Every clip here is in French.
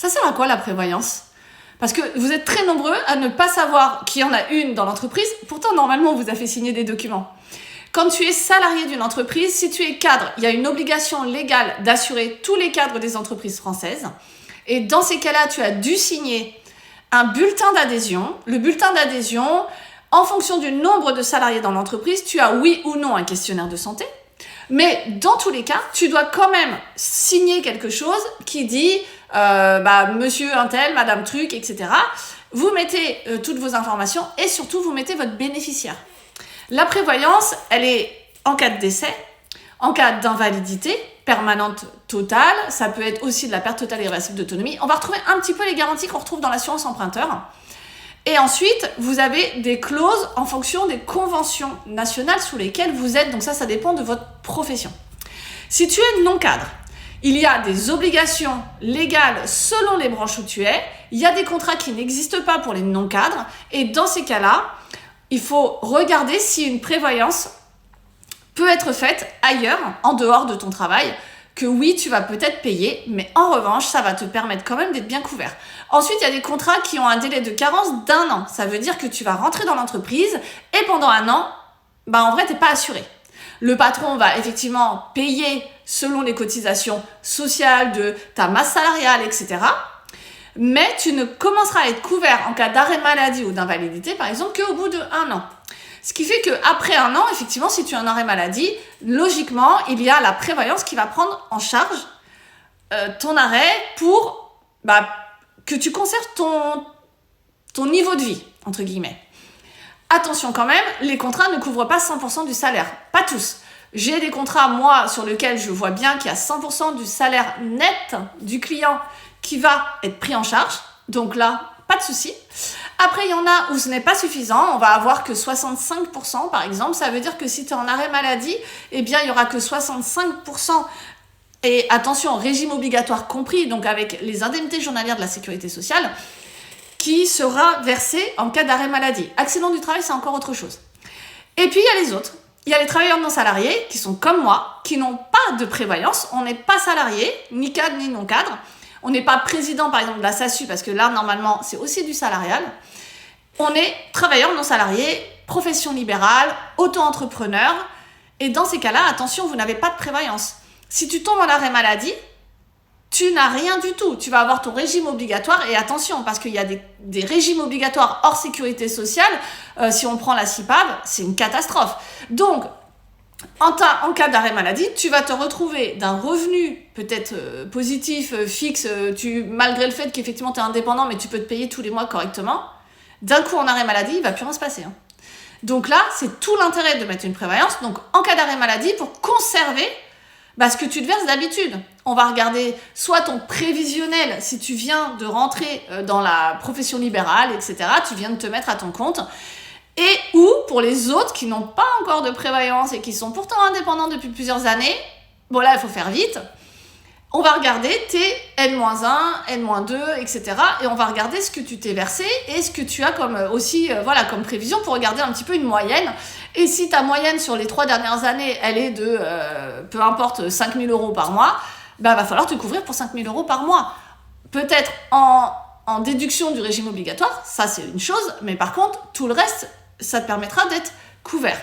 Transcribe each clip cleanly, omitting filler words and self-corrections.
Ça sert à quoi la prévoyance? Parce que vous êtes très nombreux à ne pas savoir qu'il y en a une dans l'entreprise. Pourtant, normalement, on vous a fait signer des documents. Quand tu es salarié d'une entreprise, si tu es cadre, il y a une obligation légale d'assurer tous les cadres des entreprises françaises. Et dans ces cas-là, tu as dû signer un bulletin d'adhésion. Le bulletin d'adhésion, en fonction du nombre de salariés dans l'entreprise, tu as oui ou non un questionnaire de santé. Mais dans tous les cas, tu dois quand même signer quelque chose qui dit monsieur un tel, madame truc, etc. Vous mettez toutes vos informations et surtout vous mettez votre bénéficiaire. La prévoyance, elle est en cas de décès, en cas d'invalidité permanente totale, ça peut être aussi de la perte totale et irréversible d'autonomie. On va retrouver un petit peu les garanties qu'on retrouve dans l'assurance emprunteur. Et ensuite, vous avez des clauses en fonction des conventions nationales sous lesquelles vous êtes. Donc ça dépend de votre profession. Si tu es non-cadre, il y a des obligations légales selon les branches où tu es. Il y a des contrats qui n'existent pas pour les non-cadres. Et dans ces cas-là, il faut regarder si une prévoyance peut être faite ailleurs, en dehors de ton travail, que oui, tu vas peut-être payer, mais en revanche, ça va te permettre quand même d'être bien couvert. Ensuite, il y a des contrats qui ont un délai de carence d'1 an. Ça veut dire que tu vas rentrer dans l'entreprise et pendant 1 an, en vrai, tu n'es pas assuré. Le patron va effectivement payer selon les cotisations sociales de ta masse salariale, etc. Mais tu ne commenceras à être couvert en cas d'arrêt maladie ou d'invalidité, par exemple, qu'au bout de 1 an. Ce qui fait qu'après 1 an, effectivement, si tu as un arrêt maladie, logiquement, il y a la prévoyance qui va prendre en charge ton arrêt pour que tu conserves ton niveau de vie, entre guillemets. Attention quand même, les contrats ne couvrent pas 100% du salaire. Pas tous. J'ai des contrats, moi, sur lesquels je vois bien qu'il y a 100% du salaire net du client qui va être pris en charge. Donc là, pas de souci. Après, il y en a où ce n'est pas suffisant. On va avoir que 65%, par exemple. Ça veut dire que si tu es en arrêt maladie, il n'y aura que 65%. Et attention, régime obligatoire compris, donc avec les indemnités journalières de la sécurité sociale, qui sera versé en cas d'arrêt maladie. Accident du travail, c'est encore autre chose. Et puis, il y a les autres. Il y a les travailleurs non salariés qui sont comme moi, qui n'ont pas de prévoyance. On n'est pas salarié, ni cadre, ni non-cadre. On n'est pas président, par exemple, de la SASU, parce que là, normalement, c'est aussi du salarial. On est travailleur non salarié, profession libérale, auto-entrepreneur. Et dans ces cas-là, attention, vous n'avez pas de prévoyance. Si tu tombes en arrêt maladie, tu n'as rien du tout. Tu vas avoir ton régime obligatoire. Et attention, parce qu'il y a des régimes obligatoires hors sécurité sociale. Si on prend la CIPAV, c'est une catastrophe. Donc, en cas d'arrêt maladie, tu vas te retrouver d'un revenu peut-être positif, fixe, malgré le fait qu'effectivement tu es indépendant, mais tu peux te payer tous les mois correctement. D'un coup, en arrêt maladie, il ne va plus rien se passer. Donc là, c'est tout l'intérêt de mettre une prévoyance. Donc, en cas d'arrêt maladie, pour conserver ce que tu te verses d'habitude. On va regarder soit ton prévisionnel, si tu viens de rentrer dans la profession libérale, etc. Tu viens de te mettre à ton compte. Et ou pour les autres qui n'ont pas encore de prévoyance et qui sont pourtant indépendants depuis plusieurs années, bon là, il faut faire vite. On va regarder tes N-1, N-2, etc. Et on va regarder ce que tu t'es versé et ce que tu as comme comme prévision pour regarder un petit peu une moyenne. Et si ta moyenne sur les 3 dernières années, elle est de, peu importe, 5 000 € par mois, va falloir te couvrir pour 5 000 € par mois. Peut-être en déduction du régime obligatoire, ça c'est une chose, mais par contre, tout le reste, ça te permettra d'être couvert.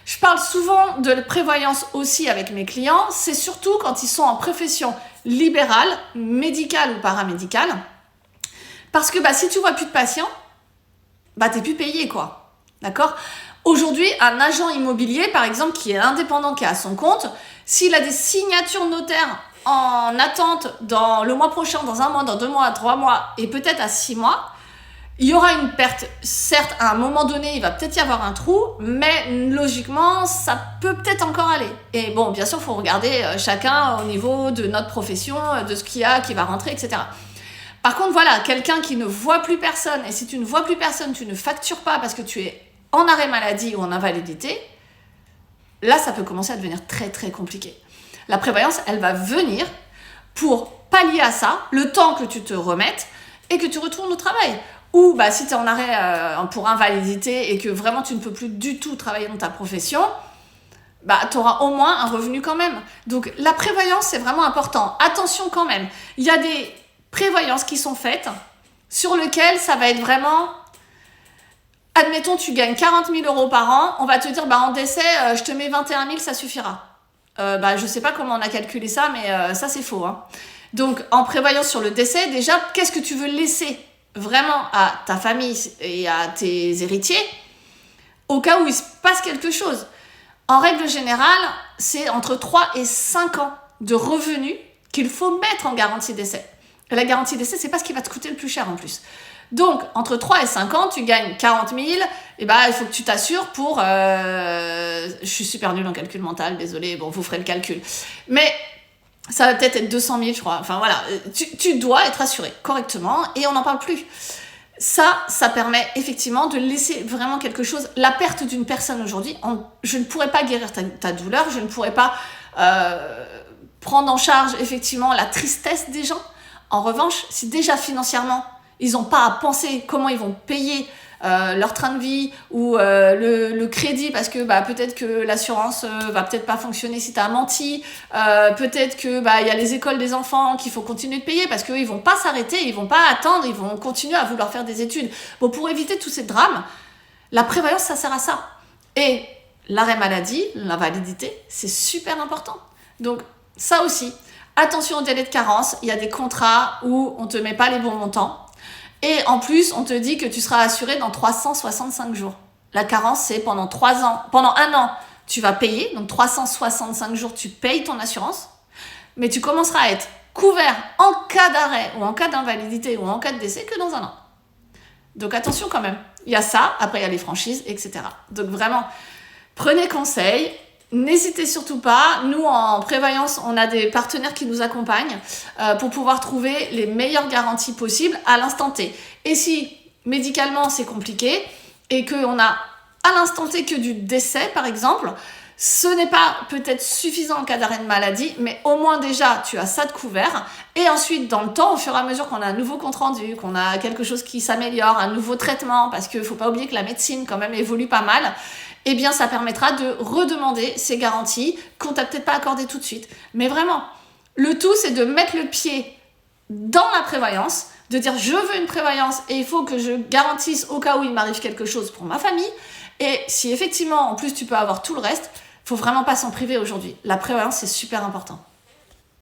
Je parle souvent de prévoyance aussi avec mes clients, c'est surtout quand ils sont en profession libérale, médicale ou paramédicale. Parce que si tu vois plus de patients, t'es plus payé, quoi. D'accord ? Aujourd'hui, un agent immobilier, par exemple, qui est indépendant, qui est à son compte, s'il a des signatures notaires en attente dans le mois prochain, dans 1 mois, dans 2 mois, 3 mois et peut-être à 6 mois, il y aura une perte. Certes, à un moment donné, il va peut-être y avoir un trou, mais logiquement, ça peut peut-être encore aller. Et bon, bien sûr, il faut regarder chacun au niveau de notre profession, de ce qu'il y a, qui va rentrer, etc. Par contre, voilà, quelqu'un qui ne voit plus personne, et si tu ne vois plus personne, tu ne factures pas parce que tu es en arrêt maladie ou en invalidité, là, ça peut commencer à devenir très, très compliqué. La prévoyance, elle va venir pour pallier à ça, le temps que tu te remettes et que tu retournes au travail. Ou si tu es en arrêt pour invalidité et que vraiment tu ne peux plus du tout travailler dans ta profession, tu auras au moins un revenu quand même. Donc la prévoyance, c'est vraiment important. Attention quand même, il y a des prévoyances qui sont faites sur lesquelles ça va être vraiment... Admettons, tu gagnes 40 000 euros par an, on va te dire, en décès, je te mets 21 000, ça suffira. Je sais pas comment on a calculé ça, mais ça, c'est faux. Hein. Donc, en prévoyant sur le décès, déjà, qu'est-ce que tu veux laisser vraiment à ta famille et à tes héritiers au cas où il se passe quelque chose? En règle générale, c'est entre 3 et 5 ans de revenus qu'il faut mettre en garantie décès. Et la garantie décès, c'est pas ce qui va te coûter le plus cher en plus. Donc, entre 3 et 5 ans, tu gagnes 40 000, et il faut que tu t'assures pour... je suis super nulle en calcul mental, désolée, vous ferez le calcul. Mais ça va peut-être être 200 000, je crois. Enfin, voilà, tu dois être assuré correctement, et on n'en parle plus. Ça permet effectivement de laisser vraiment quelque chose. La perte d'une personne aujourd'hui, je ne pourrais pas guérir ta douleur, je ne pourrais pas prendre en charge effectivement la tristesse des gens. En revanche, si déjà financièrement, ils n'ont pas à penser comment ils vont payer leur train de vie ou le crédit parce que peut-être que l'assurance va peut-être pas fonctionner si tu as menti, peut-être que il y a les écoles des enfants qu'il faut continuer de payer parce qu'ils vont pas s'arrêter, ils vont pas attendre, ils vont continuer à vouloir faire des études. Bon, pour éviter tous ces drames, la prévoyance, ça sert à ça. Et l'arrêt maladie, l'invalidité, c'est super important. Donc ça aussi, attention au délai de carence, il y a des contrats où on te met pas les bons montants. Et en plus, on te dit que tu seras assuré dans 365 jours. La carence, c'est pendant 3 ans. Pendant 1 an, tu vas payer. Donc 365 jours, tu payes ton assurance. Mais tu commenceras à être couvert en cas d'arrêt ou en cas d'invalidité ou en cas de décès que dans 1 an. Donc attention quand même. Il y a ça, après il y a les franchises, etc. Donc vraiment, prenez conseil. N'hésitez surtout pas, nous en prévoyance, on a des partenaires qui nous accompagnent pour pouvoir trouver les meilleures garanties possibles à l'instant T. Et si médicalement c'est compliqué et qu'on a à l'instant T que du décès par exemple, ce n'est pas peut-être suffisant en cas d'arrêt de maladie, mais au moins déjà tu as ça de couvert. Et ensuite dans le temps, au fur et à mesure qu'on a un nouveau compte rendu, qu'on a quelque chose qui s'améliore, un nouveau traitement, parce qu'il ne faut pas oublier que la médecine quand même évolue pas mal, eh bien ça permettra de redemander ces garanties qu'on t'a peut-être pas accordées tout de suite. Mais vraiment, le tout c'est de mettre le pied dans la prévoyance, de dire je veux une prévoyance et il faut que je garantisse au cas où il m'arrive quelque chose pour ma famille. Et si effectivement en plus tu peux avoir tout le reste, faut vraiment pas s'en priver aujourd'hui. La prévoyance c'est super important.